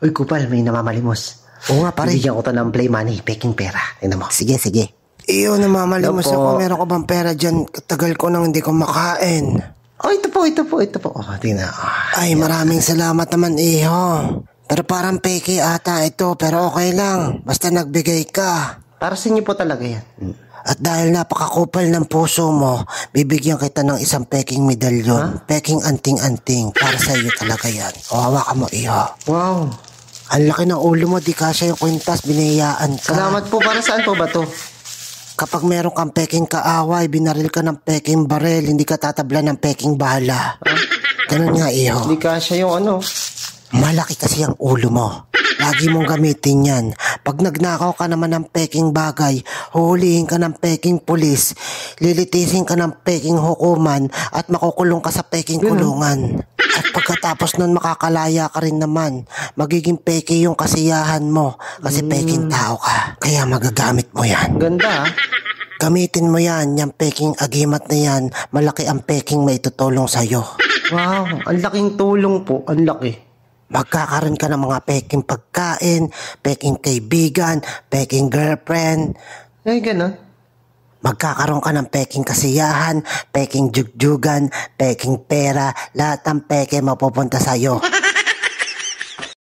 Uy, Kupal, may namamalimos. Oo nga, pare. Bibigyan ko to ng play money, peking pera. Tingnan mo. Sige. Iyo, namamalimos ako. Meron ka bang pera dyan? Katagal ko nang hindi ko makain. Oh, ito po. Oh, tingnan. Ay, maraming salamat naman, iho. Pero parang peke ata ito, pero okay lang. Basta nagbigay ka. Para sa inyo po talaga yan. At dahil napakakupal ng puso mo, bibigyan kita ng isang peking medalyon. Peking anting-anting. Para sa iyo talaga yan. O, hawakan mo, iho. Wow. Ang laki ng ulo mo, di kasya yung kwintas, binayaan ka. Salamat po. Para saan po ba to? Kapag meron kang peking kaaway, binaril ka ng peking barel, hindi ka tatabla ng peking bala. Ganun nga, iho. Hindi kasya yung ano. Malaki kasi ang ulo mo. Lagi mong gamitin yan. Pag nagnakaw ka naman ng peking bagay, huhulihin ka ng peking pulis, lilitisin ka ng peking hukuman, at makukulong ka sa peking kulungan. At pagkatapos nun makakalaya ka rin naman. Magiging peke yung kasiyahan mo kasi peking tao ka. Kaya magagamit mo yan. Ganda. Gamitin mo yan, yung peking agimat na yan. Malaki ang peking maitutulong sa'yo. Wow, ang laking tulong po. Ang laki. Magkakaroon ka ng mga peking pagkain, peking kaibigan, peking girlfriend. Ay, ganun. Magkakaroon ka ng peking kasiyahan, peking jugjugan, peking pera. Lahat ng peke mapupunta sa'yo.